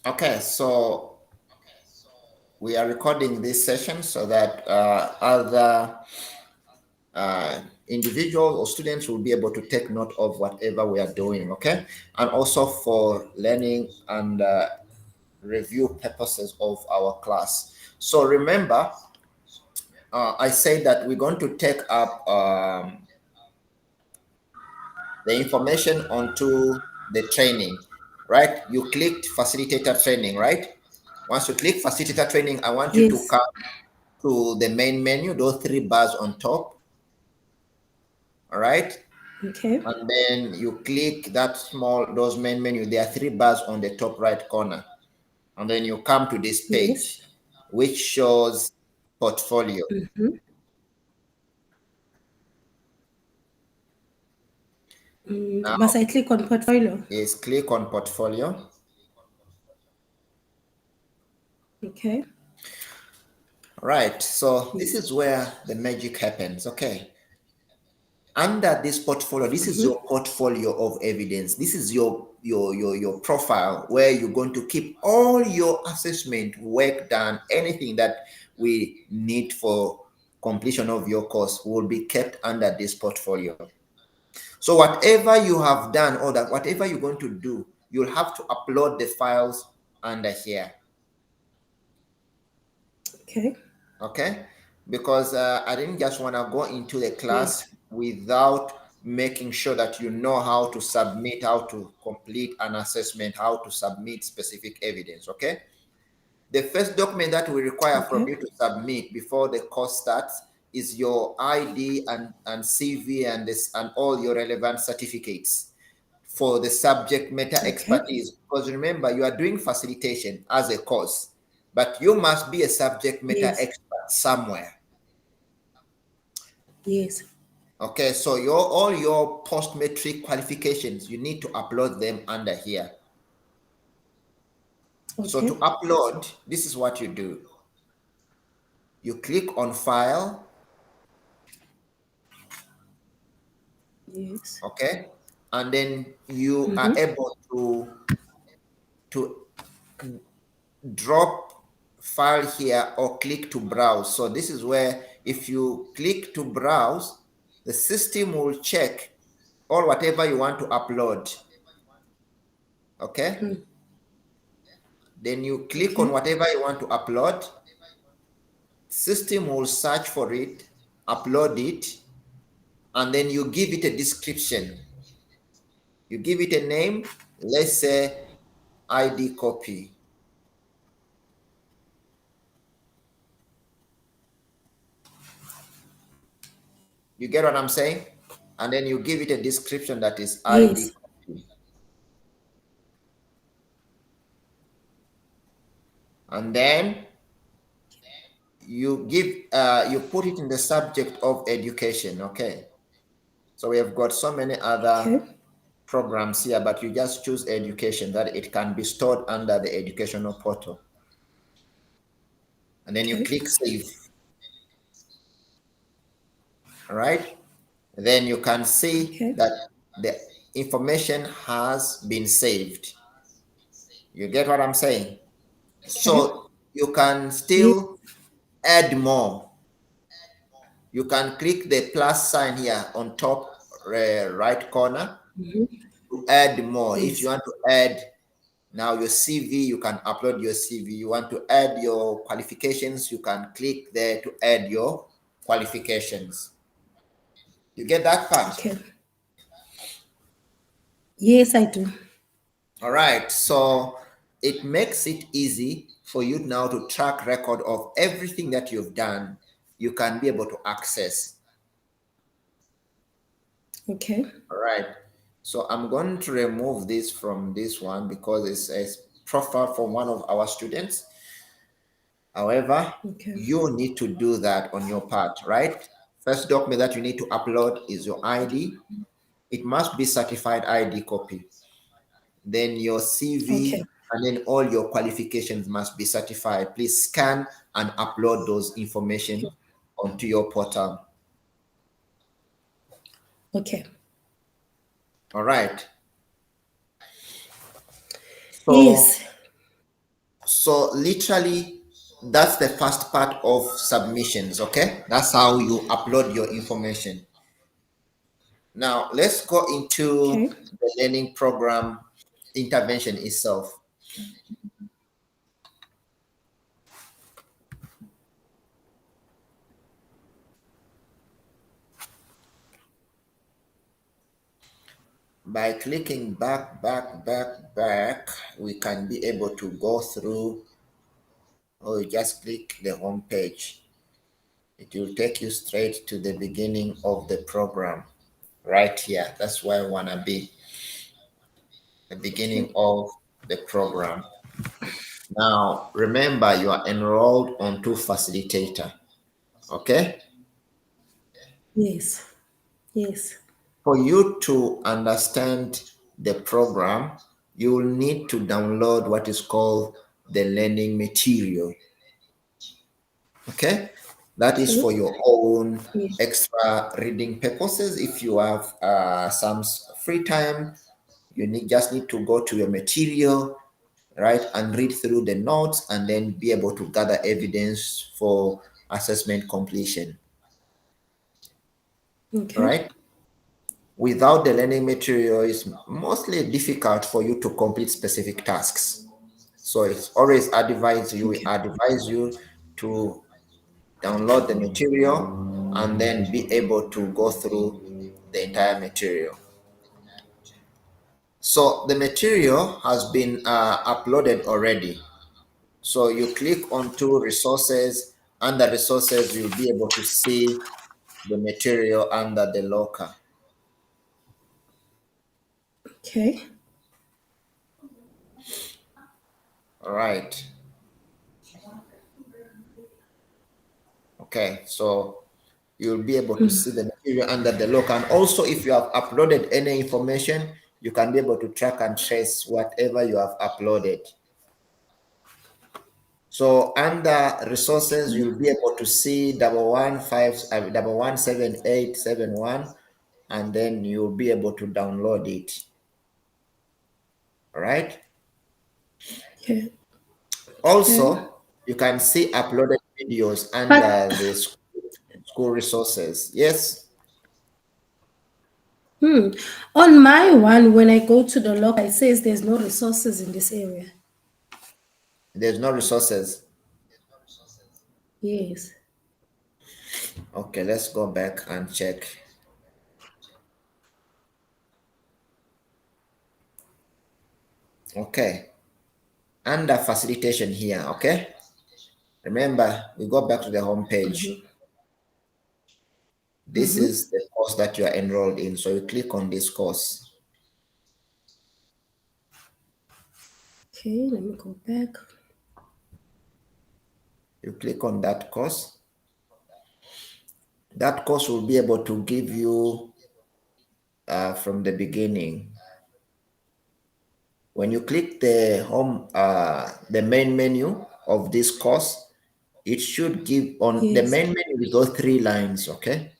Okay, so we are recording this session so that other individuals or students will be able to take note of whatever we are doing, okay? And also for learning and review purposes of our class. So remember, I said that we're going to take up the information onto the training, right? You clicked facilitator training, right? Once you click facilitator training, I want you to Yes. come to the main menu, those three bars on top, all right? Okay. And then you click that those main menu. There are three bars on the top right corner. And then you come to this Yes. page, which shows portfolio. Mm-hmm. Now, Must I click on portfolio? is click on portfolio. Okay. Right. So this Yes. is where the magic happens. Okay. Under this portfolio, this is Mm-hmm. your portfolio of evidence. This is your profile where you're going to keep all your assessment work done. Anything that we need for completion of your course will be kept under this portfolio. So whatever you have done or that whatever you're going to do, you'll have to upload the files under here. Okay. Okay, because I didn't just want to go into the class Yes. without making sure that you know how to submit, how to complete an assessment, how to submit specific evidence. Okay, the first document that we require from Okay. you to submit before the course starts is your ID and CV and this and all your relevant certificates for the subject matter Okay. expertise. Because remember, you are doing facilitation as a course, but you must be a subject matter Yes. expert somewhere. Yes. Okay, so all your post matric qualifications, you need to upload them under here. So to Okay. upload, this is what you do. You click on file, Yes. okay, and then you are Mm-hmm. able to drop file here or click to browse. So this is where if you click to browse, the system will check all whatever you want to upload. Okay. Then you click on Okay. whatever you want to upload. System will search for it, upload it, and then you give it a description. You give it a name, let's say ID copy. You get what I'm saying? And then you give it a description that is ID Yes. copy. And then you put it in the subject of education. Okay, so we have got so many other Okay. programs here, but you just choose education, that it can be stored under the educational portal, and then you Okay. click save. All right, then you can see Okay. that the information has been saved. You get what I'm saying? Okay. So you can Yes. still add more. You can click the plus sign here on top right corner Mm-hmm. to add more. If you Yes. want to add now your CV, you can upload your CV. You want to add your qualifications, you can click there to add your qualifications. You get that part? Okay. Yes, I do. All right. So it makes it easy for you now to track record of everything that you've done. You can be able to access. Okay. All right. So I'm going to remove this from this one because it's a profile from one of our students. However, Okay. you need to do that on your part, right? First document that you need to upload is your ID. It must be certified ID copy. Then your CV Okay. and then all your qualifications must be certified. Please scan and upload those information onto your portal. Okay. All right. So Yes. So literally, that's the first part of submissions. Okay, that's how you upload your information. Now let's go into Okay. the learning program intervention itself. By clicking back, we can be able to go through, or you just click the home page. It will take you straight to the beginning of the program right here. That's where I want to be, the beginning Okay. of the program. Now, remember, you are enrolled onto Facilitator, okay? Yes. Yes. For you to understand the program, you will need to download what is called the learning material. Okay, that is for Okay. your own Yeah. extra reading purposes. If you have some free time, you just need to go to your material, right, and read through the notes and then be able to gather evidence for assessment completion, Okay. right? Without the learning material, it's mostly difficult for you to complete specific tasks. So it's always advise you, we Okay. advise you to download the material and then be able to go through the entire material. So the material has been uploaded already. So you click onto resources. Under resources, you'll be able to see the material under the locker. Okay. All right. Okay. So you'll be able to see the material under the locker. And also, if you have uploaded any information, you can be able to track and trace whatever you have uploaded. So under resources, you'll be able to see 117871, and then you'll be able to download it. All right. Okay. Okay. Also, you can see uploaded videos under But the school resources. Yes, on my one, when I go to the log, it says there's no resources in this area. there's no resources. Yes. Okay, let's go back and check. Okay, under facilitation here. Okay, remember we go back to the home page. This Mm-hmm. is the course that you are enrolled in. So you click on this course. Okay, let me go back. You click on that course. That course will be able to give you from the beginning. When you click the home, the main menu of this course, it should give on the Yes. main menu. We go three lines, okay?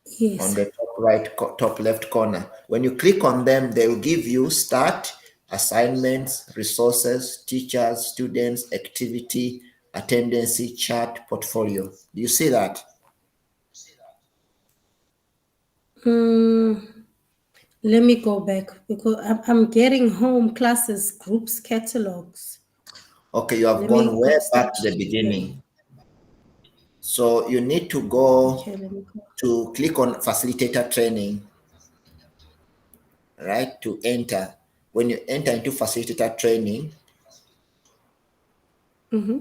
On Yes. the top right, top left corner. When you click on them, they will give you start, assignments, resources, teachers, students, activity, attendance, chat, portfolio. Do you see that? Mm, let me go back because I'm getting home classes, groups, catalogs. Okay, you have Let gone me way go back start to the here. beginning. So you need to go Okay, let me go. to click on facilitator training, right? To enter. When you enter into facilitator training, Mm-hmm.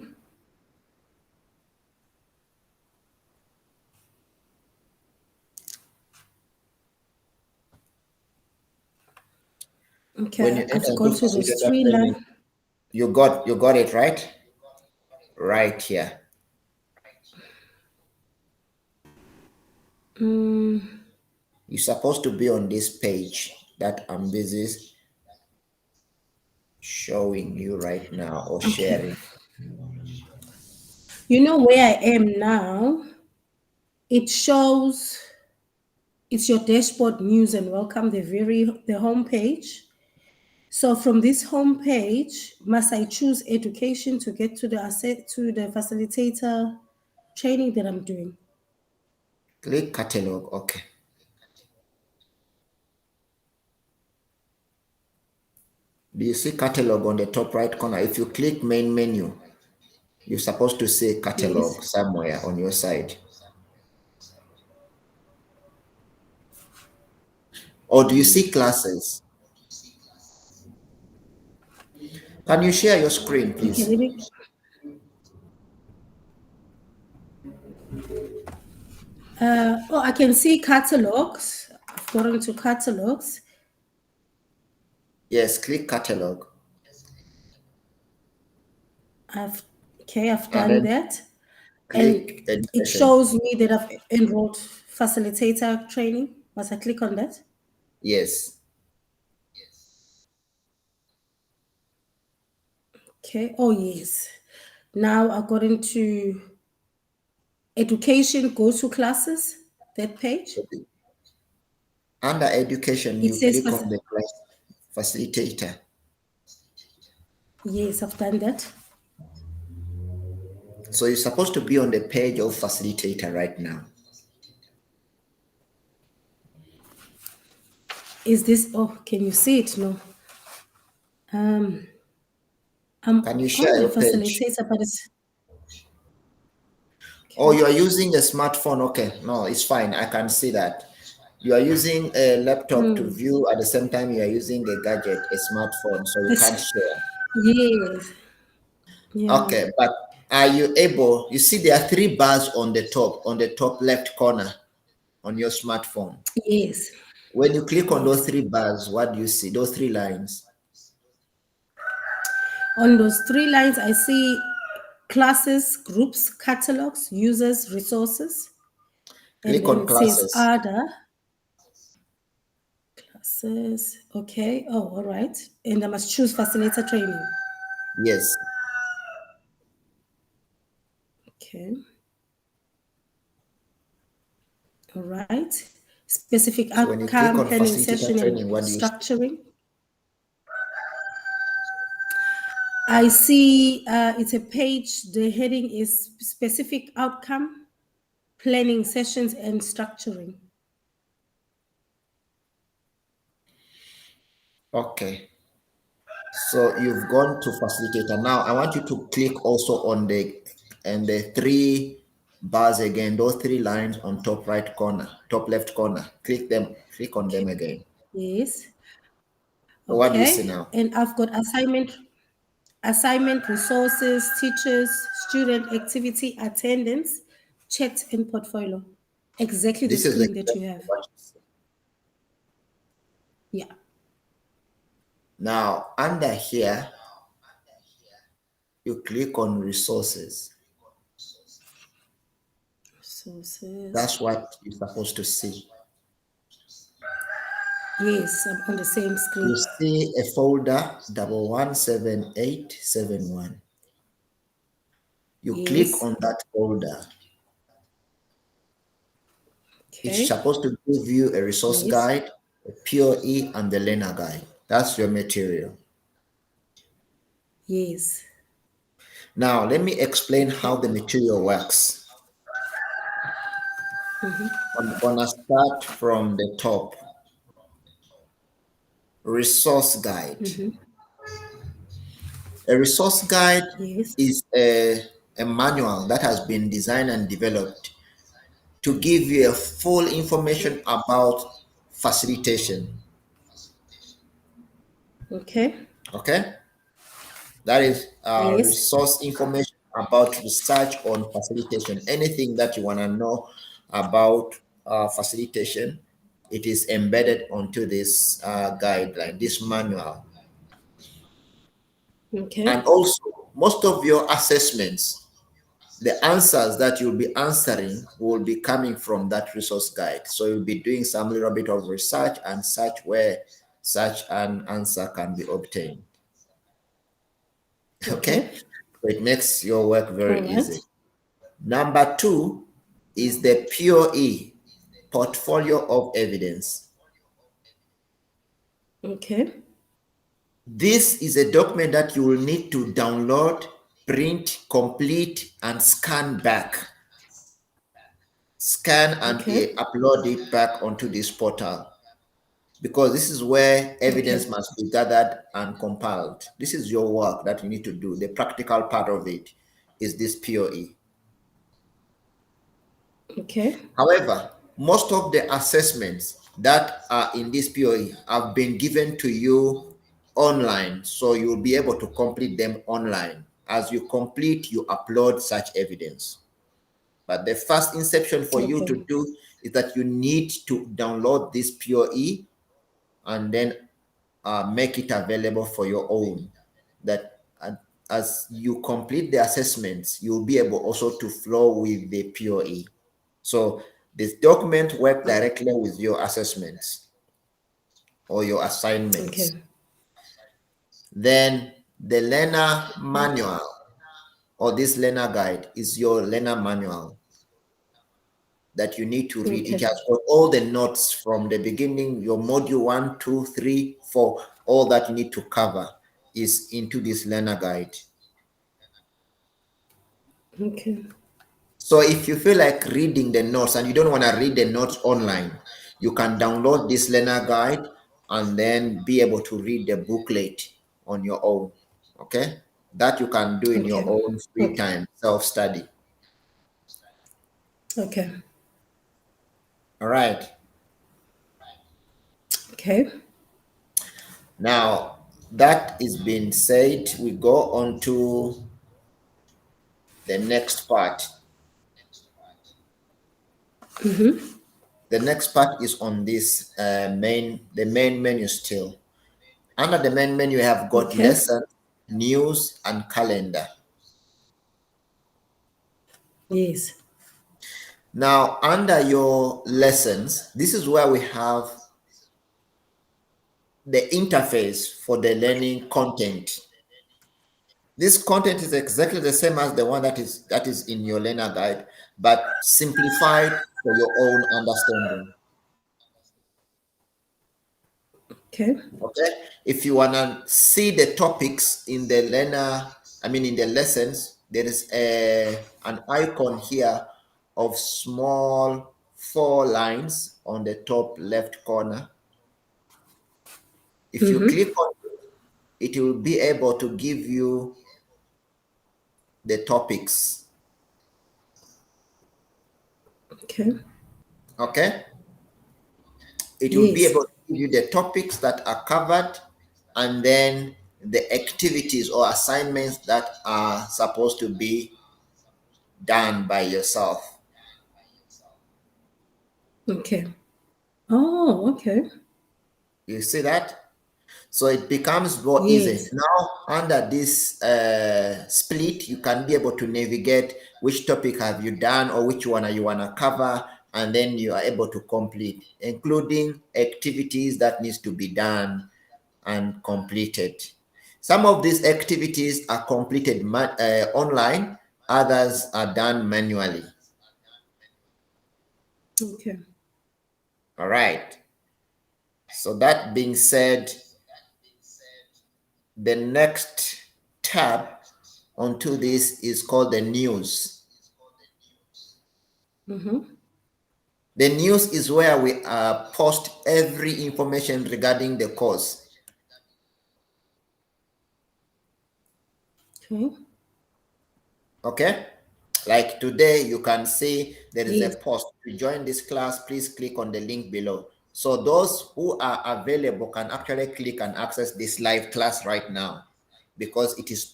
when you Okay, enter I've into got to this facilitator three training, line. you got it right? Right here. Mm, You're supposed to be on this page that I'm busy showing you right now or okay. sharing. You know where I am now? It shows it's your dashboard news and welcome the home page. So from this home page, must I choose education to get to the facilitator training that I'm doing? Click catalog. Okay. Do you see catalog on the top right corner? If you click main menu, you're supposed to see catalog Yes. somewhere on your side. Or do you see classes? Can you share your screen, Okay, please? let me. Oh, I can see catalogs. I've gone into catalogs. Yes, click catalog. I've I've And done then that, and click it education. shows me that I've enrolled facilitator training. Must I click on that? Yes. Okay. Oh yes. Now I got into education. Go to classes. That page. Under education, It you says click on the class facilitator. yes. I've done that. So you're supposed to be on the page of facilitator right now. Is this? Oh, can you see it? No. Um, I'm Can you on share the your page? facilitator, but it's Oh, okay. you are using a smartphone. Okay, no, it's fine. I can see that. You are using a laptop to view at the same time you are using a gadget, a smartphone, so you It's can't share. yes. Yeah. Okay, but are you able? You see, there are three bars on the top left corner on your smartphone. Yes. When you click on those Yes. three bars, what do you see? Those three lines. On those three lines, I see classes, groups, catalogs, users, resources, and Click then on it says classes. other classes. Okay. Oh, all right. And I must choose facilitator training. Yes. Okay. All right. Specific So when you click outcome, on planning facilitator session, and training, what do you see? structuring. I see it's a page. The heading is specific outcome, planning sessions, and structuring. Okay. So you've gone to facilitator. Now I want you to click also on the three bars again, those three lines on top right corner, top left corner. Click them, click on them Okay. again. Yes. What do you see Okay. now? And I've got assignment resources, teachers, student activity, attendance, chat, and portfolio. Exactly the This is screen that exactly you have. what you see. Yeah. Now under here, you click on resources. Resources. That's what you're supposed to see. Yes, I'm on the same screen. You see a folder 117871. You click Yes. on that folder. It's Okay. supposed to give you a resource Yes. guide, a POE, and the learner guide. That's your material. Yes. Now, let me explain Okay. how the material works. I'm gonna start from the top. Resource guide. A resource guide Yes. is a manual that has been designed and developed to give you a full information about facilitation. Okay. Okay? That is Yes. resource information about research on facilitation. Anything that you want to know about facilitation, it is embedded onto this guideline, this manual. And Okay. also, most of your assessments, the answers that you'll be answering will be coming from that resource guide. So you'll be doing some little bit of research and such where such an answer can be obtained. Okay? Okay. So it makes your work All very right. easy. Number two is the POE, portfolio of evidence. Okay. This is a document that you will need to download, print, complete, and scan back. Scan and Okay. upload it back onto this portal, because this is where Okay. evidence must be gathered and compiled. This is your work that you need to do. The practical part of it is this POE. Okay. However, most of the assessments that are in this POE have been given to you online, so you'll be able to complete them online. As you complete, you upload such evidence. But the first inception for you Okay. to do is that you need to download this POE and then make it available for your own. That as you complete the assessments, you'll be able also to flow with the POE. So this document work directly with your assessments or your assignments. Okay. Then the learner manual or this learner guide is your learner manual that you need to read. It Okay. has got all the notes from the beginning, your module 1, 2, 3, 4, all that you need to cover is into this learner guide. Okay. So if you feel like reading the notes and you don't want to read the notes online, you can download this learner guide and then be able to read the booklet on your own. Okay? That you can do in your Okay. own free Okay. time, self-study. Okay. All right. Okay. Now, that is being said, we go on to the next part. The next part is on this the main menu still. Under the main menu, you have got Okay. lesson, news, and calendar. Yes. Now, under your lessons, this is where we have the interface for the learning content. This content is exactly the same as the one that is in your learner guide, but simplified for your own understanding. Okay. Okay, if you want to see the topics in the in the lessons, there is an icon here of small 4 lines on the top left corner. If you click on it, it will be able to give you the topics. Okay. Okay, it will be Yes. able to give you the topics that are covered, and then the activities or assignments that are supposed to be done by yourself. Okay. Oh, okay. You see that? So it becomes more easy. Yes. Now, under this split, you can be able to navigate which topic have you done or which one you want to cover, and then you are able to complete, including activities that needs to be done and completed. Some of these activities are completed online, others are done manually. Okay. All right. So that being said, the next tab onto this is called the news. The news is where we post every information regarding the course. Okay. Okay, like today you can see there is a Yes. post to join this class. Please click on the link below. So those who are available can actually click and access this live class right now, because it is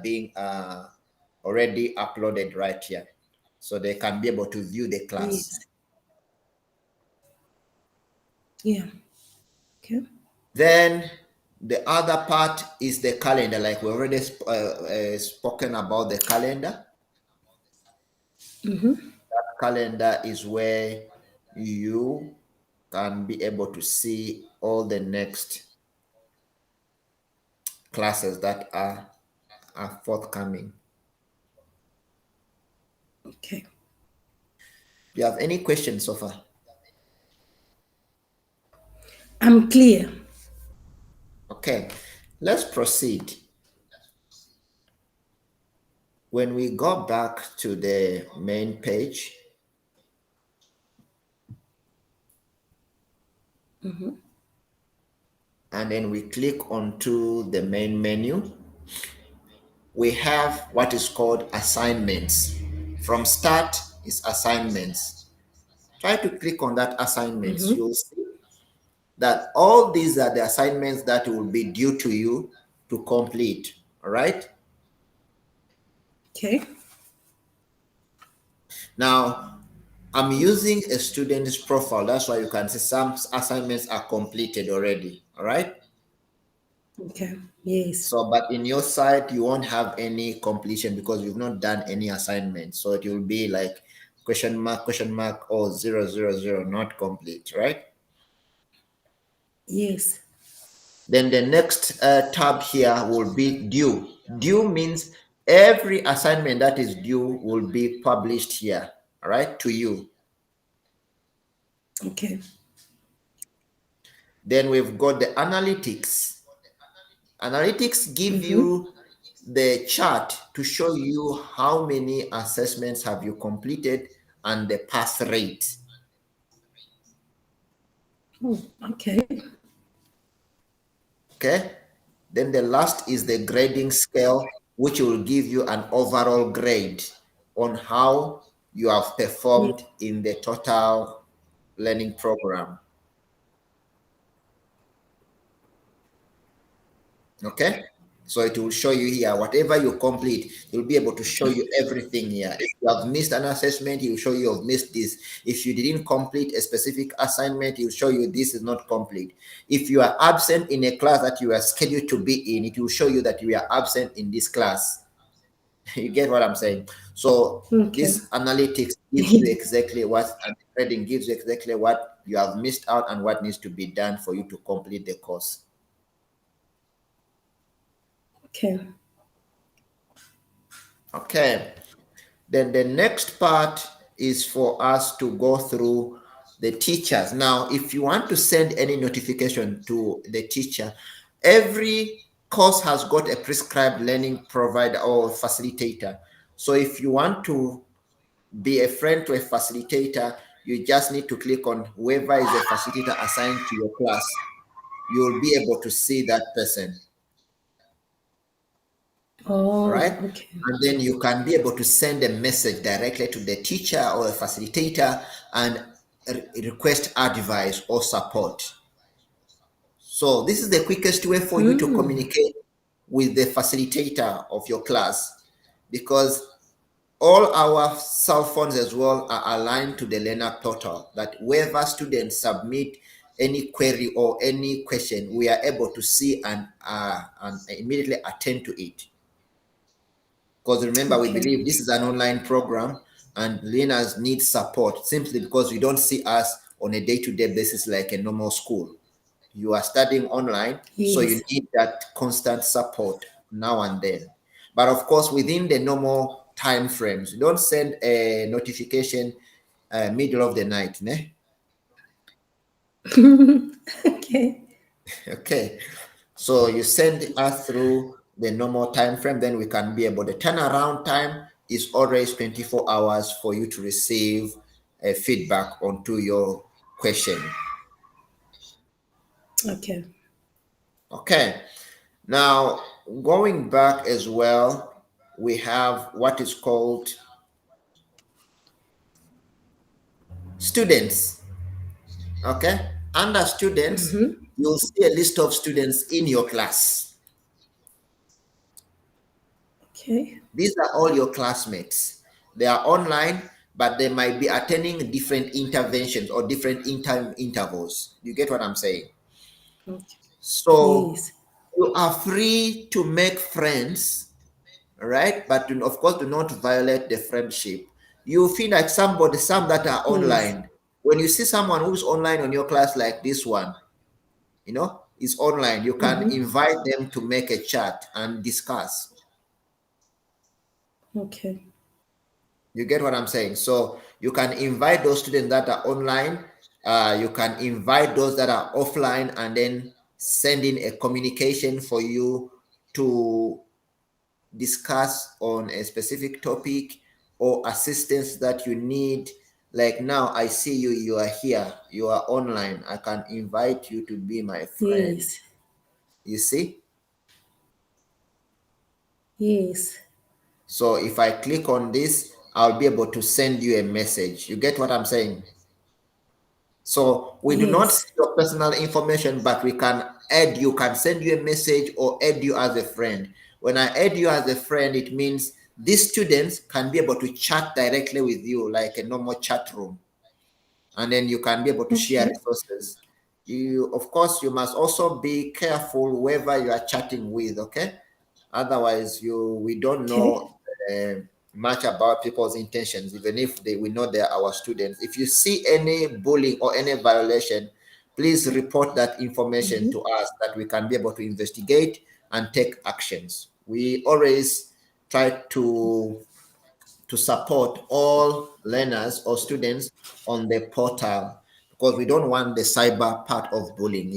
being already uploaded right here, so they can be able to view the class. Yes. Yeah. Okay. Then the other part is the calendar, like we already spoken about the calendar. Calendar is where you can be able to see all the next classes that are forthcoming. Okay. Do you have any questions so far? I'm clear. Okay. Let's proceed. When we go back to the main page, and then we click onto the main menu, we have what is called assignments. From start is assignments. Try to click on that assignments. You'll see that all these are the assignments that will be due to you to complete. All right. Okay. Now, I'm using a student's profile. That's why you can see some assignments are completed already. All right. Okay. Yes. So, but in your side, you won't have any completion because you've not done any assignment. So it will be like question mark, or 000, not complete, right? Yes. Then the next tab here will be due. Due means every assignment that is due will be published here, all right, to you. Okay. Then we've got the analytics. Analytics give you the chart to show you how many assessments have you completed and the pass rate. Oh, okay. Okay. Then the last is the grading scale, which will give you an overall grade on how you have Ye- performed in the total learning program. Okay. So it will show you here, whatever you complete, you'll be able to show you everything here. If you have missed an assessment, it will show you have missed this. If you didn't complete a specific assignment, it will show you this is not complete. If you are absent in a class that you are scheduled to be in, it will show you that you are absent in this class. You get what I'm saying? So Okay. this analytics gives you exactly what, and trading gives you exactly what you have missed out and what needs to be done for you to complete the course. Okay. Okay. Then the next part is for us to go through the teachers. Now, if you want to send any notification to the teacher, every course has got a prescribed learning provider or facilitator. So if you want to be a friend to a facilitator, you just need to click on whoever is a facilitator assigned to your class. You'll be able to see that person. All Oh, right. okay. And then you can be able to send a message directly to the teacher or a facilitator and request advice or support. So this is the quickest way for you to communicate with the facilitator of your class, because all our cell phones as well are aligned to the learner portal, that wherever students submit any query or any question, we are able to see and immediately attend to it. Because remember, we Okay. believe this is an online program and learners need support simply because you don't see us on a day-to-day basis like a normal school. You are studying online, so you Yes. need that constant support now and then. But of course, within the normal time frames, don't send a notification middle of the night. Ne? Okay. Okay. So you send us through the normal time frame, then we can be able, the turnaround time is always 24 hours for you to receive a feedback onto your question. Okay. Okay. Now, going back as well, we have what is called students. Okay. Under students, you'll see a list of students in your class. Okay. These are all your classmates. They are online, but they might be attending different interventions or different intervals. You get what I'm saying? Okay. So Yes. you are free to make friends, right? But of course, do not violate the friendship. You feel like somebody, some that are Yes. online. When you see someone who's online on your class, like this one, is online, you can invite them to make a chat and discuss. Okay. You get what I'm saying? So you can invite those students that are online. You can invite those that are offline, and then sending a communication for you to discuss on a specific topic or assistance that you need. Like now, I see you, you are here, you are online. I can invite you to be my friend. Yes. You see? Yes. So if I click on this, I'll be able to send you a message. You get what I'm saying? So we do not see Yes. your personal information, but we can add you, can send you a message or add you as a friend. When I add you as a friend, it means these students can be able to chat directly with you like a normal chat room. And then you can be able to share Okay. resources. You, of course, you must also be careful whoever you are chatting with, okay? Otherwise, we don't Okay. know much about people's intentions, even if we know they're our students. If you see any bullying or any violation, please report that information to us that we can be able to investigate and take actions. We always try to support all learners or students on the portal because we don't want the cyber part of bullying,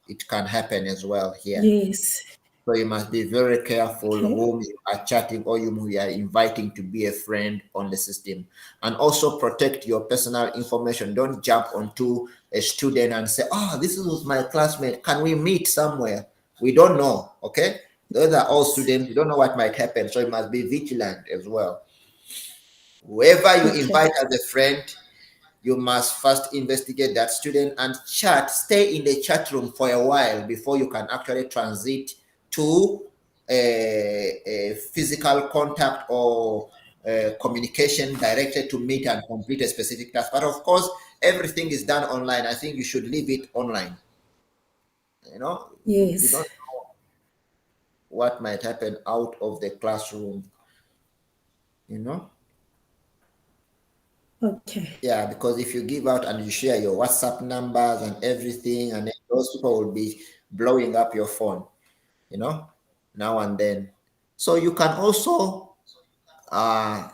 it can happen as well here. Yes. So you must be very careful Okay. whom you are chatting or whom you are inviting to be a friend on the system. And also protect your personal information. Don't jump onto a student and say, oh, this is my classmate. Can we meet somewhere? We don't know. Okay. Those are all students. You don't know what might happen. So you must be vigilant as well. Whoever you Okay. invite as a friend, you must first investigate that student and stay in the chat room for a while before you can actually transit to a physical contact or communication directed to meet and complete a specific task. But of course, everything is done online. I think you should leave it online. You Yes. don't know what might happen out of the classroom, you know. Okay. Yeah, because if you give out and you share your WhatsApp numbers and everything, and then those people will be blowing up your phone, you know, now and then. So you can also uh,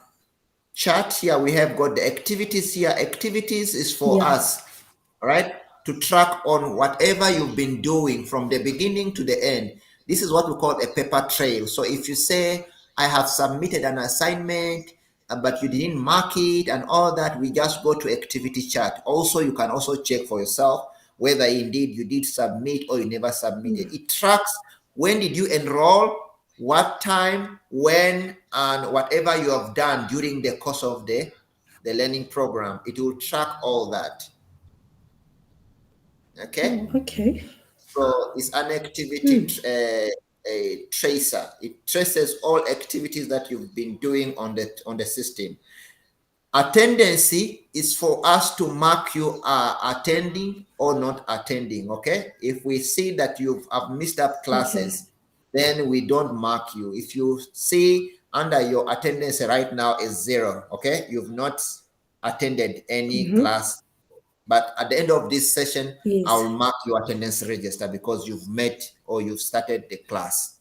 chat here. We have got the activities here. Activities is for Yeah. us, right? To track on whatever you've been doing from the beginning to the end. This is what we call a paper trail. So if you say, I have submitted an assignment, but you didn't mark it and all that, we just go to activity chart. Also, you can also check for yourself whether indeed you did submit or you never submitted. It tracks when did you enroll, what time, when, and whatever you have done during the course of the learning program. It will track all that. Oh, Okay, okay. so it's an activity a tracer. It traces all activities that you've been doing on the system. Attendance is for us to mark you are attending or not attending. Okay, if we see that you have missed up Okay. classes, then we don't mark you. If you see under your attendance right now is 0, okay, you've not attended any class. But at the end of this session, I Yes. will mark your attendance register because you've met or you've started the class.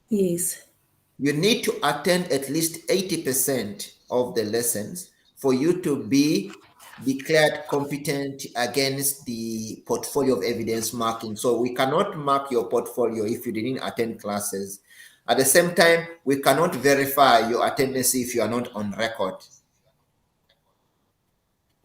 Yes. You need to attend at least 80% of the lessons for you to be declared competent against the portfolio of evidence marking. So we cannot mark your portfolio if you didn't attend classes. At the same time, we cannot verify your attendance if you are not on record.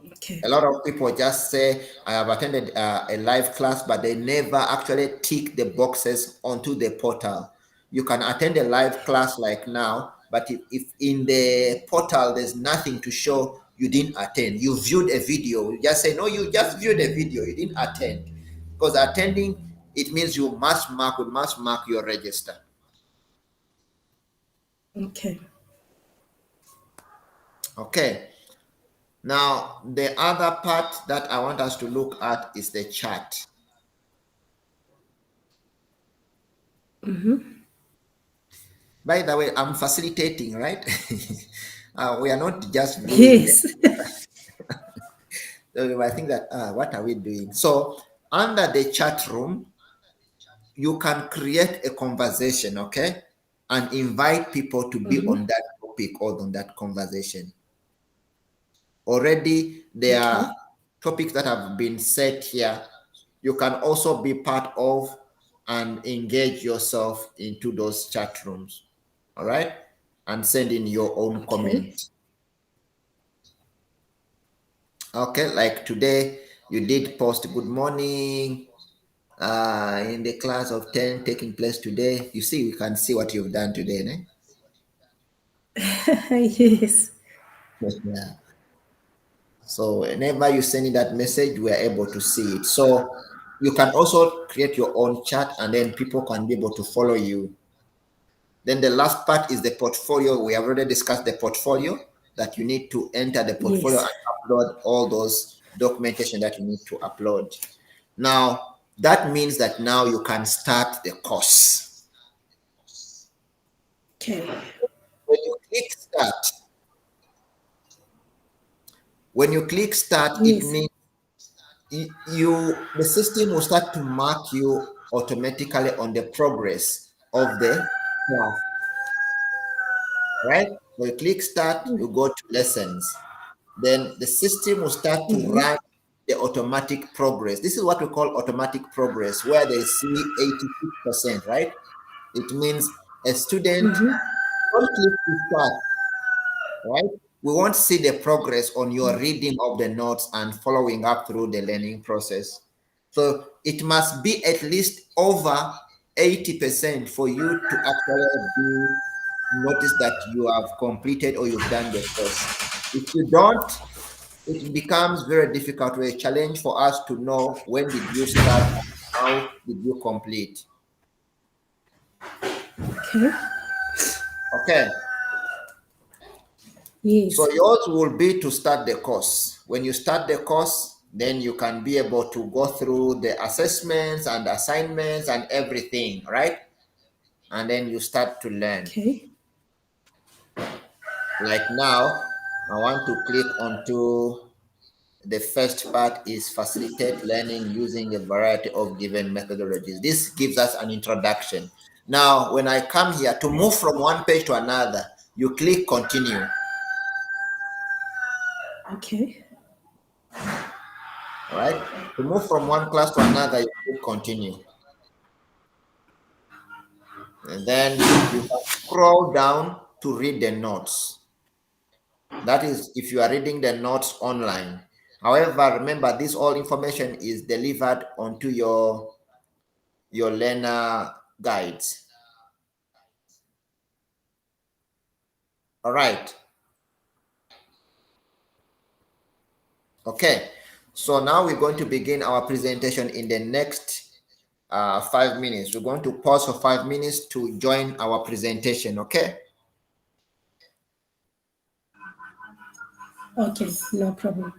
Okay. A lot of people just say, I have attended a live class, but they never actually tick the boxes onto the portal. You can attend a live class like now, but if in the portal there's nothing to show you didn't attend, you viewed a video, you just say, no, you just viewed a video, you didn't attend. Because attending, it means we must mark your register. Okay. Okay. Now, the other part that I want us to look at is the chat. By the way, I'm facilitating, right? We are not just viewing them. Yes. So I think that, what are we doing? So under the chat room, you can create a conversation, okay? And invite people to be on that topic or on that conversation. Already, there Okay. are topics that have been set here. you can also be part of and engage yourself into those chat rooms. All right. And send in your own Okay. comment. Okay. Like today, you did post good morning in the class of 10 taking place today. You see, we can see what you've done today. Ne? Yes. Yeah. So whenever you send in that message, we are able to see it. So you can also create your own chat and then people can be able to follow you. Then the last part is the portfolio. We have already discussed the portfolio that you need to enter the portfolio Yes. and upload all those documentation that you need to upload. Now, that means that now you can start the course. Okay. When you click start, it Yes. means the system will start to mark you automatically on the progress of the class, right? So you click start, you go to lessons. Then the system will start to Mm-hmm. run the automatic progress. This is what we call automatic progress, where they see 86%, right? It means a student, Mm-hmm. don't click to start, right? We want to see the progress on your reading of the notes and following up through the learning process. So it must be at least over 80% for you to actually be notice that you have completed or you've done the course. If you don't, it becomes very difficult or a challenge for us to know when did you start and how did you complete. Okay. Okay. So Yes. yours will be to start the course. When you start the course, then you can be able to go through the assessments and assignments and everything, right? And then you start to learn. Okay. Like now, I want to click onto the first part is facilitate learning using a variety of given methodologies. This gives us an introduction. Now, when I come here to move from one page to another, you click continue. Okay. All right. To move from one class to another, you click continue. And then you can scroll down to read the notes. That is if you are reading the notes online. However, remember this all information is delivered onto your learner guides. All right. Okay. So now we're going to begin our presentation in the next 5 minutes. We're going to pause for 5 minutes to join our presentation. Okay. Okay. No problem.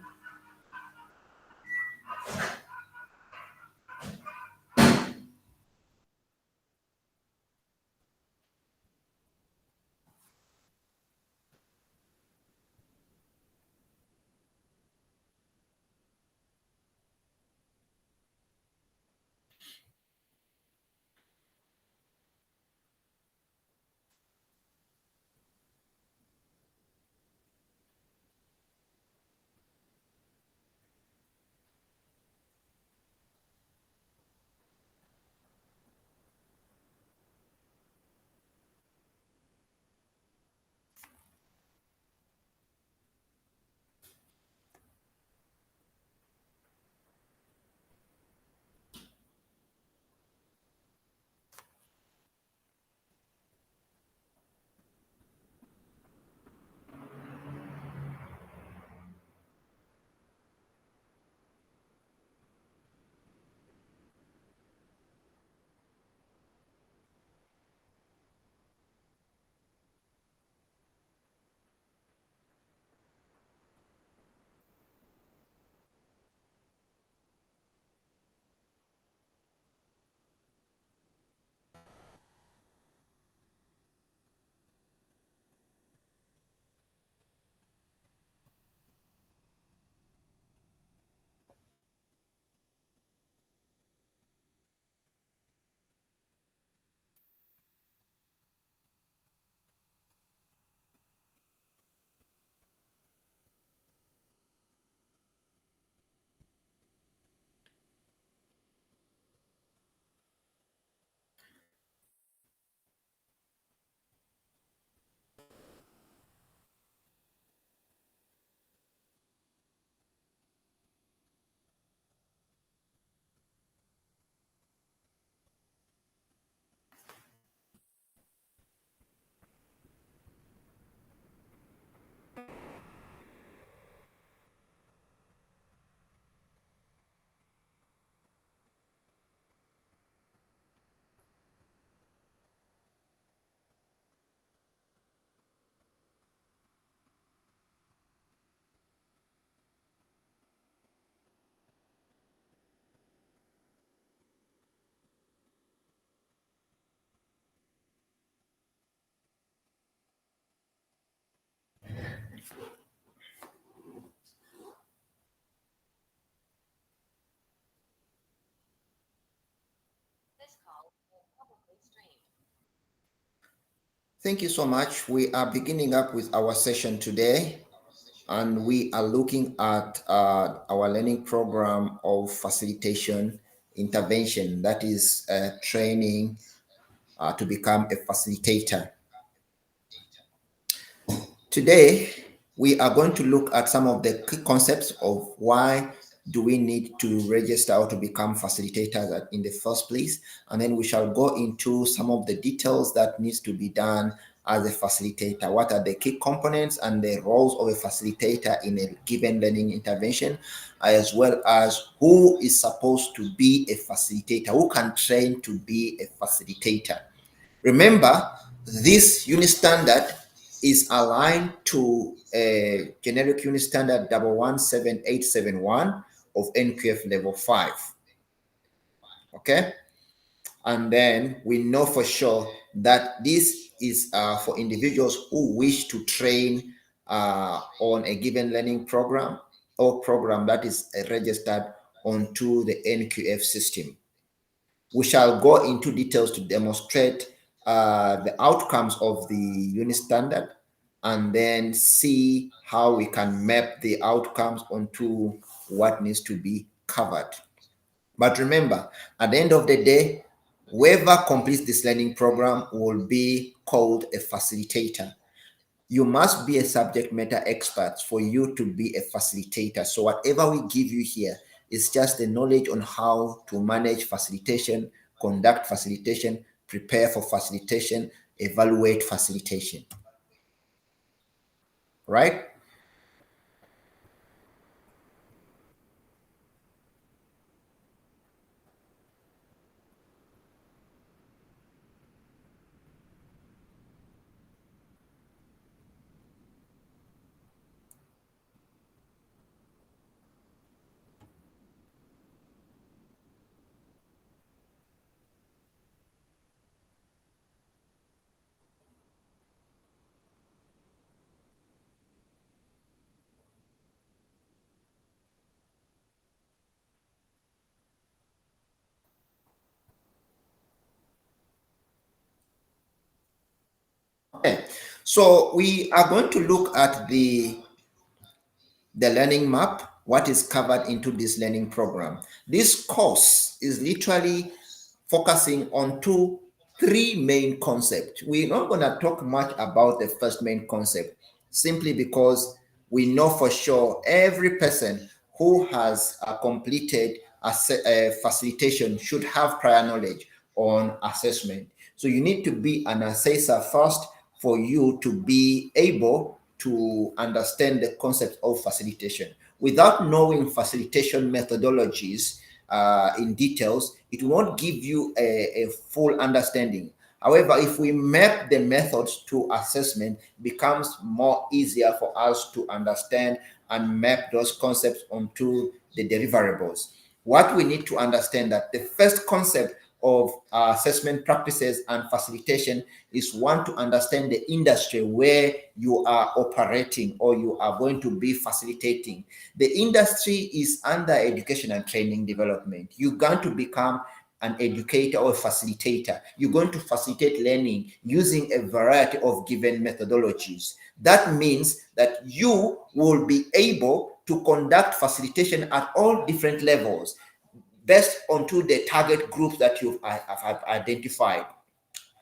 Thank you so much. We are beginning up with our session today, and we are looking at our learning program of facilitation intervention, that is training to become a facilitator. Today, we are going to look at some of the key concepts of why do we need to register or to become facilitators in the first place, and then we shall go into some of the details that needs to be done as a facilitator. What are the key components and the roles of a facilitator in a given learning intervention, as well as who is supposed to be a facilitator, who can train to be a facilitator. Remember, this unit standard is aligned to a generic unit standard 117871 of NQF level 5. Okay? And then we know for sure that this is for individuals who wish to train on a given learning program or program that is registered onto the NQF system. We shall go into details to demonstrate the outcomes of the unit standard and then see how we can map the outcomes onto what needs to be covered. But remember, at the end of the day, whoever completes this learning program will be called a facilitator. You must be a subject matter expert for you to be a facilitator. So whatever we give you here is just the knowledge on how to manage facilitation, conduct facilitation, prepare for facilitation, evaluate facilitation. Right? Okay. So we are going to look at the learning map, what is covered into this learning program. This course is literally focusing on three main concepts. We're not going to talk much about the first main concept simply because we know for sure every person who has completed a facilitation should have prior knowledge on assessment. So you need to be an assessor first for you to be able to understand the concept of facilitation. Without knowing facilitation methodologies in details, it won't give you a full understanding. However, if we map the methods to assessment, it becomes more easier for us to understand and map those concepts onto the deliverables. What we need to understand that the first concept of assessment practices and facilitation is one to understand the industry where you are operating or you are going to be facilitating. The industry is under education and training development. You're going to become an educator or facilitator. You're going to facilitate learning using a variety of given methodologies. That means that you will be able to conduct facilitation at all different levels based onto the target group that you have identified.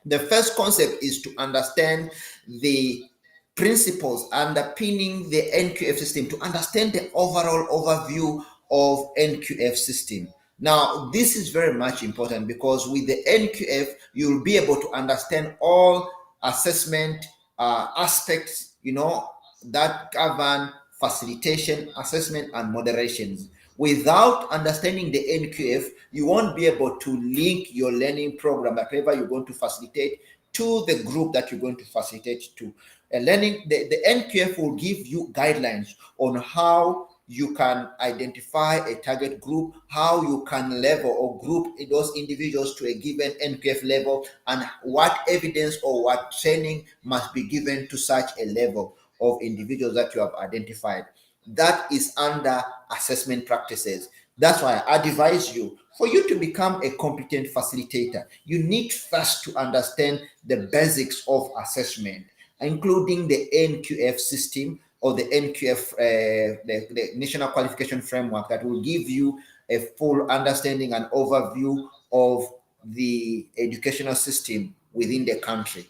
The first concept is to understand the principles underpinning the NQF system, to understand the overall overview of NQF system. Now, this is very much important because with the NQF, you'll be able to understand all assessment aspects, that govern facilitation, assessment, and moderations. Without understanding the NQF, you won't be able to link your learning program, whatever you're going to facilitate, to the group that you're going to facilitate to. The NQF will give you guidelines on how you can identify a target group, how you can level or group those individuals to a given NQF level, and what evidence or what training must be given to such a level of individuals that you have identified. That is under assessment practices. That's why I advise you For you to become a competent facilitator, you need first to understand the basics of assessment, including the NQF system or the NQF, the National Qualification Framework, that will give you a full understanding and overview of the educational system within the country.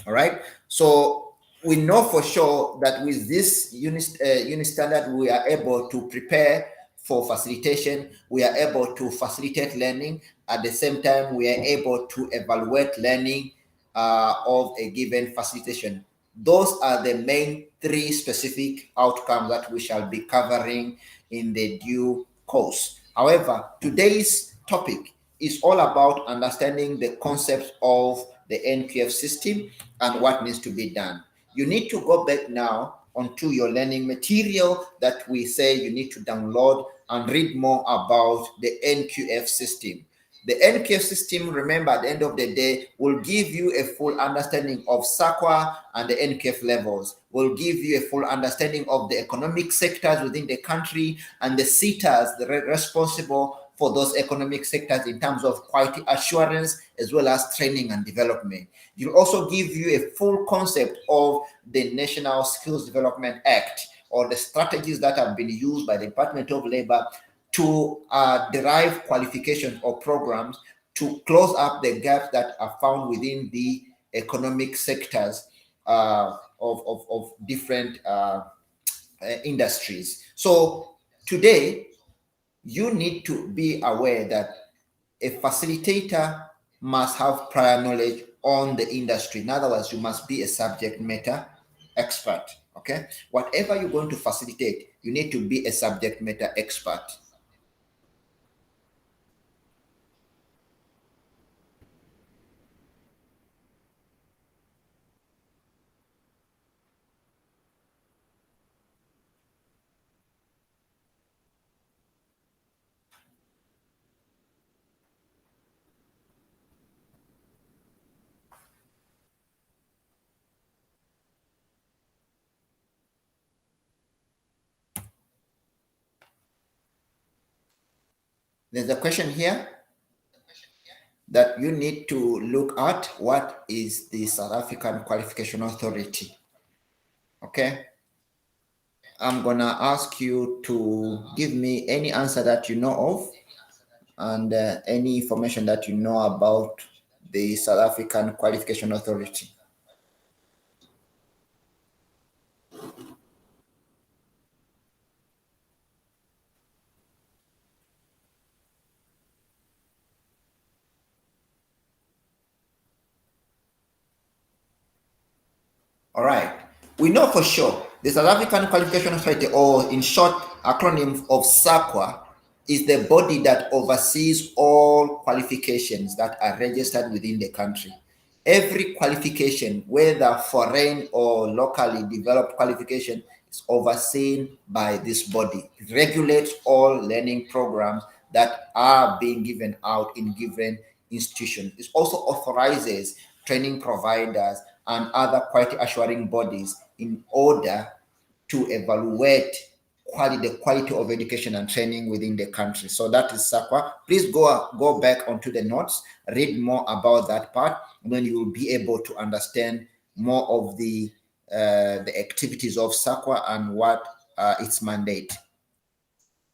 All right. So we know for sure that with this unit standard, we are able to prepare for facilitation. We are able to facilitate learning. At the same time, we are able to evaluate learning of a given facilitation. Those are the main three specific outcomes that we shall be covering in the due course. However, today's topic is all about understanding the concepts of the NQF system and what needs to be done. You need to go back now onto your learning material that we say you need to download and read more about the NQF system. The NQF system, remember, at the end of the day, will give you a full understanding of SAQA and the NQF levels, will give you a full understanding of the economic sectors within the country and the sectors that are responsible for those economic sectors in terms of quality assurance as well as training and development. It will also give you a full concept of the National Skills Development Act, or the strategies that have been used by the Department of Labor to derive qualifications or programs to close up the gaps that are found within the economic sectors of different industries. So today, you need to be aware that a facilitator must have prior knowledge on the industry. In other words, you must be a subject matter expert. Okay, whatever you're going to facilitate, you need to be a subject matter expert. There's a question here that you need to look at. What is the South African Qualification Authority? Okay. I'm gonna ask you to give me any answer that you know of and any information that you know about the South African Qualification Authority. All right. We know for sure the South African Qualification Authority, or in short, acronym of SAQA, is the body that oversees all qualifications that are registered within the country. Every qualification, whether foreign or locally developed qualification, is overseen by this body. It regulates all learning programs that are being given out in given institutions. It also authorizes training providers and other quality assuring bodies in order to evaluate the quality of education and training within the country. So that is SAQA. Please go back onto the notes, read more about that part, and then you will be able to understand more of the activities of SAQA and what its mandate.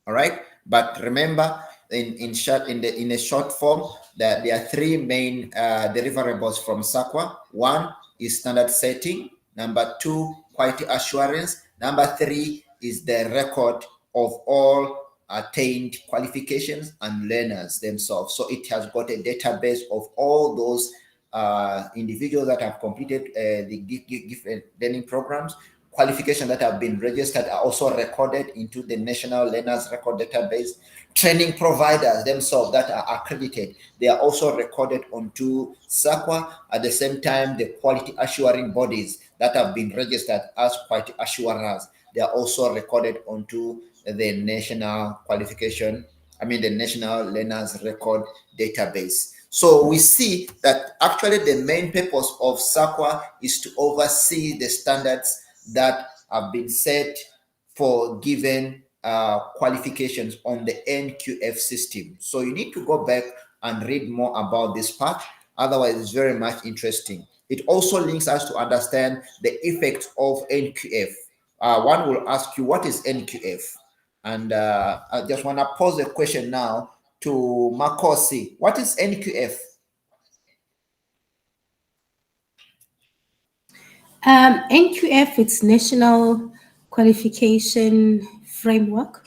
All right, but remember, in a short form, that there are three main deliverables from SAQA. One is standard setting. Number two, quality assurance. Number three is the record of all attained qualifications and learners themselves. So it has got a database of all those individuals that have completed the different learning programs. Qualifications that have been registered are also recorded into the National Learners Record Database. Training providers themselves that are accredited, they are also recorded onto SAQA. At the same time, the quality assuring bodies that have been registered as quality assurers, they are also recorded onto the National Learners Record Database. So we see that actually the main purpose of SAQA is to oversee the standards that have been set for given qualifications on the NQF system. So you need to go back and read more about this part. Otherwise, it's very much interesting. It also links us to understand the effects of NQF. One will ask you, what is NQF? And I just want to pose the question now to Makosi. What is NQF? NQF, it's National Qualification Framework.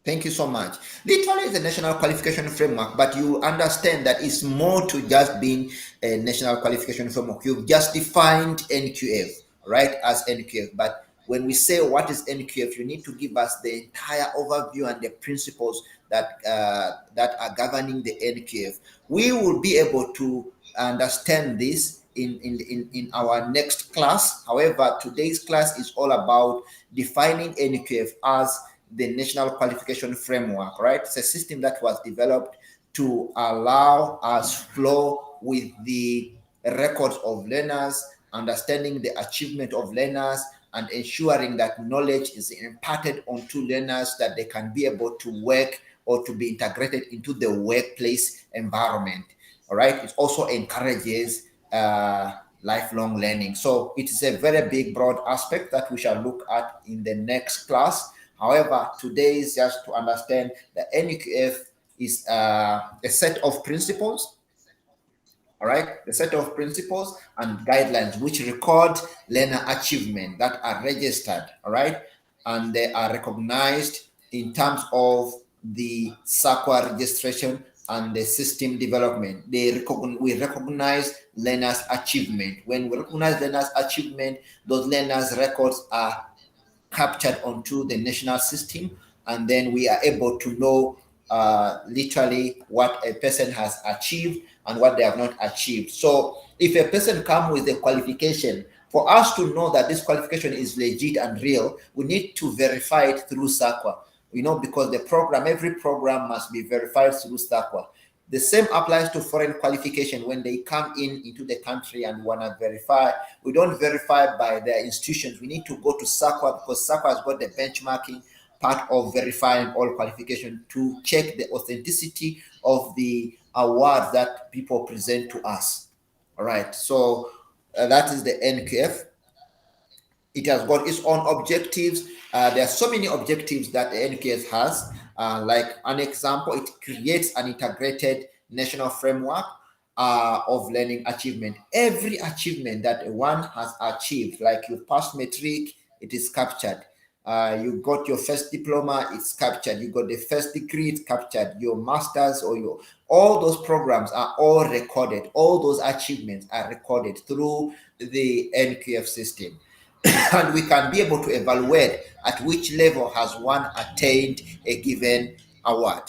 Thank you so much. Literally, it's a national qualification framework, but you understand that it's more to just being a national qualification framework. You've just defined NQF, right, as NQF. But when we say what is NQF, you need to give us the entire overview and the principles that that are governing the NQF. We will be able to understand this in our next class. However, today's class is all about defining NQF as the National Qualification Framework, right? It's a system that was developed to allow us flow with the records of learners, understanding the achievement of learners, and ensuring that knowledge is imparted onto learners that they can be able to work or to be integrated into the workplace environment. All right. It also encourages lifelong learning. So it is a very big, broad aspect that we shall look at in the next class. However, today is just to understand that NQF is a set of principles, all right, the set of principles and guidelines which record learner achievement that are registered, all right, and they are recognized in terms of the SAQA registration and the system development. We recognize learners' achievement. When we recognize learners' achievement, those learners' records are captured onto the national system, and then we are able to know literally what a person has achieved and what they have not achieved. So if a person comes with a qualification, for us to know that this qualification is legit and real, we need to verify it through SAQA, because the program, every program must be verified through SAQA. The same applies to foreign qualification. When they come into the country and want to verify, we don't verify by their institutions. We need to go to SAQA, because SAQA has got the benchmarking part of verifying all qualification to check the authenticity of the awards that people present to us. All right. So that is the NQF. It has got its own objectives. There are so many objectives that the NQS has. Like an example, it creates an integrated national framework of learning achievement. Every achievement that one has achieved, like you passed matric, it is captured. You got your first diploma, it's captured. You got the first degree, it's captured. Your masters or all those programs are all recorded. All those achievements are recorded through the NQF system. And we can be able to evaluate at which level has one attained a given award.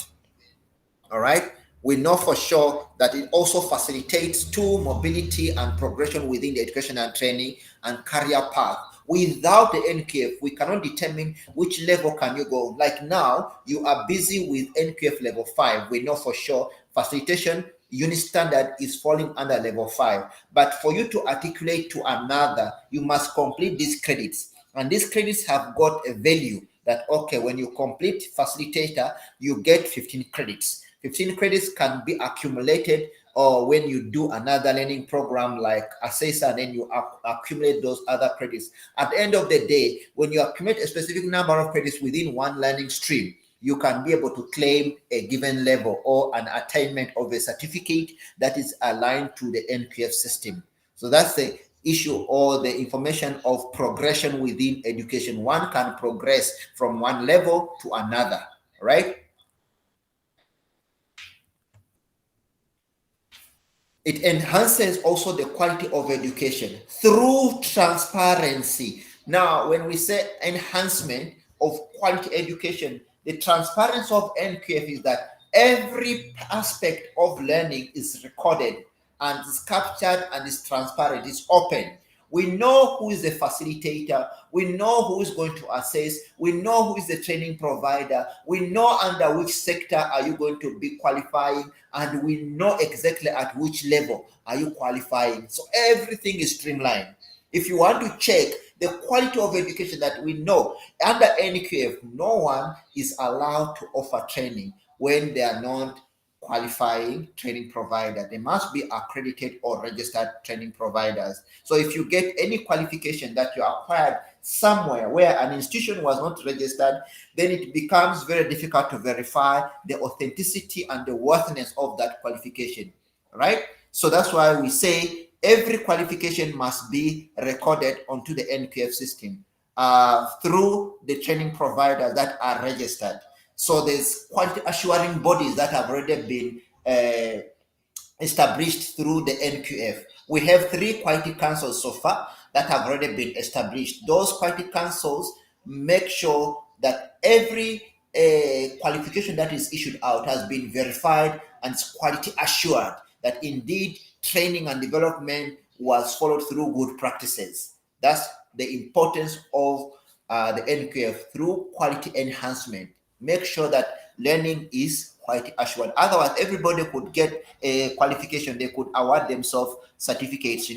All right. We know for sure that it also facilitates mobility and progression within the education and training and career path. Without the NQF, we cannot determine which level can you go. Like now, you are busy with NQF level 5. We know for sure facilitation unit standard is falling under level 5. But for you to articulate to another, you must complete these credits. And these credits have got a value that, okay, when you complete facilitator, you get 15 credits. 15 credits can be accumulated, or when you do another learning program like assessor, then you accumulate those other credits. At the end of the day, when you accumulate a specific number of credits within one learning stream, you can be able to claim a given level or an attainment of a certificate that is aligned to the NQF system. So that's the issue or the information of progression within education. One can progress from one level to another, right? It enhances also the quality of education through transparency. Now, when we say enhancement of quality education, the transparency of NQF is that every aspect of learning is recorded and is captured and is transparent, it's open. We know who is the facilitator. We know who is going to assess. We know who is the training provider. We know under which sector are you going to be qualifying, and we know exactly at which level are you qualifying. So everything is streamlined. If you want to check the quality of education that we know under NQF, no one is allowed to offer training when they are not qualifying training provider. They must be accredited or registered training providers. So if you get any qualification that you acquired somewhere where an institution was not registered, then it becomes very difficult to verify the authenticity and the worthiness of that qualification, right? So that's why we say every qualification must be recorded onto the NQF system through the training providers that are registered. So there's quality assuring bodies that have already been established through the NQF. We have 3 quality councils so far that have already been established. Those quality councils make sure that every qualification that is issued out has been verified and is quality assured, that indeed training and development was followed through good practices. That's the importance of the NQF through quality enhancement. Make sure that learning is quality assured. Otherwise, everybody could get a qualification. They could award themselves certificates,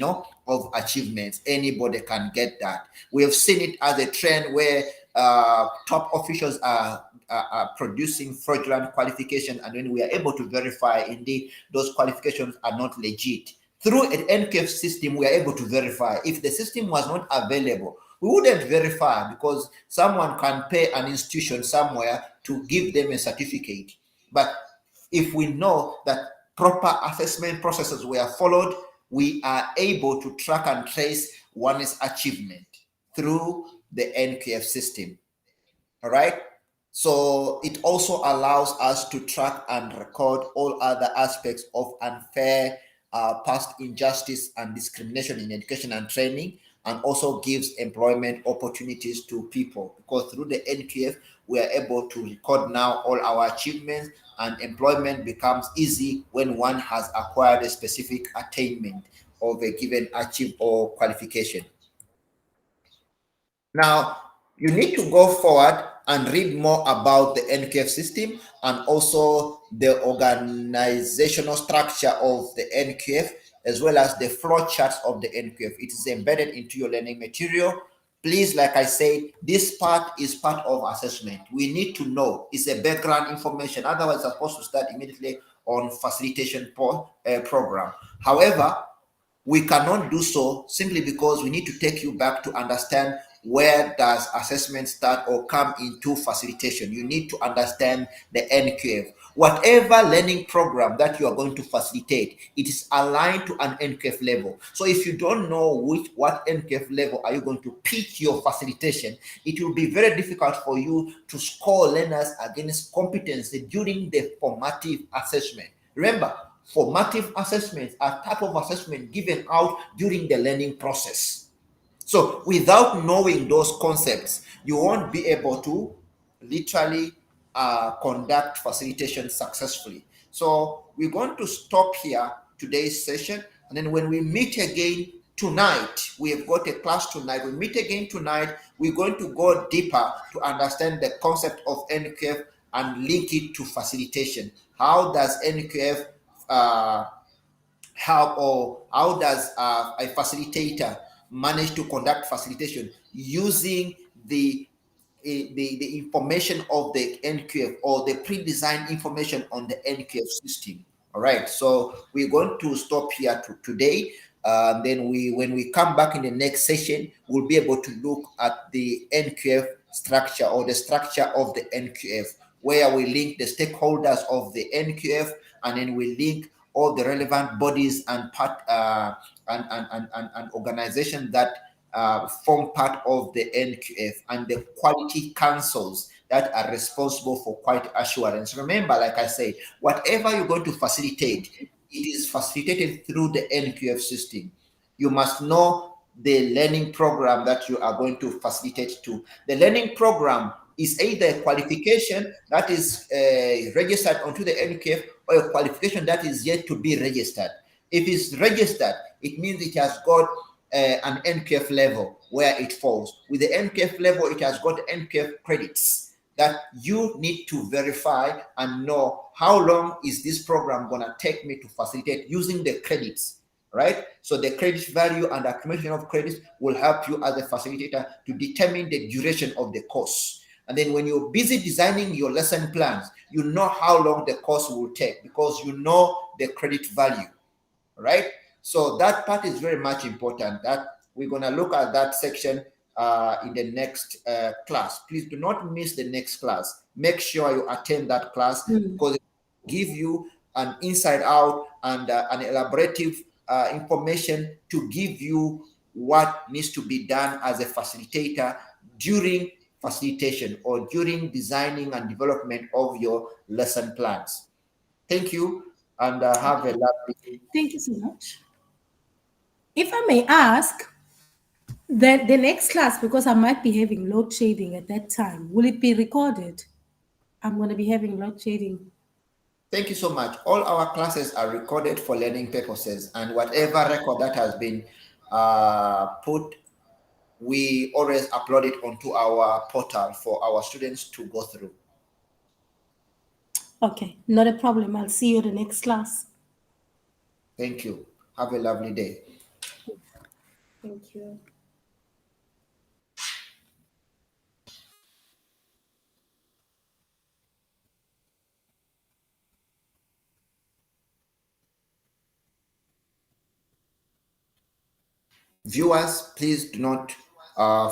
of achievements. Anybody can get that. We have seen it as a trend where top officials are producing fraudulent qualification, and when we are able to verify indeed those qualifications are not legit. Through an NQF system, we are able to verify. If the system was not available, we wouldn't verify, because someone can pay an institution somewhere to give them a certificate. But if we know that proper assessment processes were followed, we are able to track and trace one's achievement through the NQF system. All right. So it also allows us to track and record all other aspects of unfair, past injustice and discrimination in education and training, and also gives employment opportunities to people, because through the NQF we are able to record now all our achievements, and employment becomes easy when one has acquired a specific attainment of a given achieve or qualification. Now, you need to go forward and read more about the NQF system and also the organizational structure of the NQF, as well as the flow charts of the NQF. It is embedded into your learning material. Please, like I said, this part is part of assessment. We need to know. It's a background information. Otherwise, it's supposed to start immediately on facilitation program. However, we cannot do so simply because we need to take you back to understand where does assessment start or come into facilitation. You need to understand the NQF. Whatever learning program that you are going to facilitate, it is aligned to an NQF level. So if you don't know what NQF level are you going to pitch your facilitation, it will be very difficult for you to score learners against competency during the formative assessment. Remember, formative assessments are type of assessment given out during the learning process. So without knowing those concepts, you won't be able to literally conduct facilitation successfully. So we're going to stop here today's session, and then when we meet again tonight, we have got a class tonight. We meet again tonight. We're going to go deeper to understand the concept of NQF and link it to facilitation. How does NQF how does a facilitator manage to conduct facilitation using the information of the NQF or the pre-designed information on the NQF system? All right, so we're going to stop here today. Then when we come back in the next session, we'll be able to look at the NQF structure, or the structure of the NQF, where we link the stakeholders of the NQF, and then we link all the relevant bodies and part and organizations that form part of the NQF, and the quality councils that are responsible for quality assurance. Remember, like I said, whatever you're going to facilitate, it is facilitated through the NQF system. You must know the learning program that you are going to facilitate to. The learning program is either a qualification that is registered onto the NQF, or a qualification that is yet to be registered. If it's registered, it means it has got an NQF level where it falls. With the NQF level, it has got NQF credits that you need to verify and know how long is this program going to take me to facilitate using the credits, right? So the credit value and accumulation of credits will help you as a facilitator to determine the duration of the course. And then when you're busy designing your lesson plans, you know how long the course will take because you know the credit value, right? So that part is very much important. That we're going to look at that section in the next class. Please do not miss the next class. Make sure you attend that class because it will give you an inside out and an elaborative information to give you what needs to be done as a facilitator during facilitation or during designing and development of your lesson plans. Thank you and have a Okay. lovely. Thank you so much. If I may ask, the next class, because I might be having load shading at that time, will it be recorded? I'm going to be having load shading. Thank you so much. All our classes are recorded for learning purposes, and whatever record that has been put, we always upload it onto our portal for our students to go through. Okay, not a problem. I'll see you the next class. Thank you. Have a lovely day. Thank you. Viewers, please do not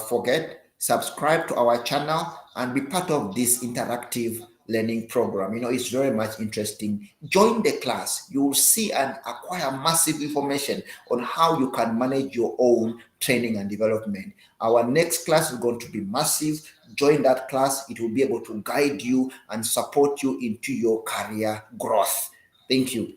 forget, subscribe to our channel and be part of this interactive learning program. You know, it's very much interesting. Join the class. You will see and acquire massive information on how you can manage your own training and development. Our next class is going to be massive. Join that class. It will be able to guide you and support you into your career growth. Thank you.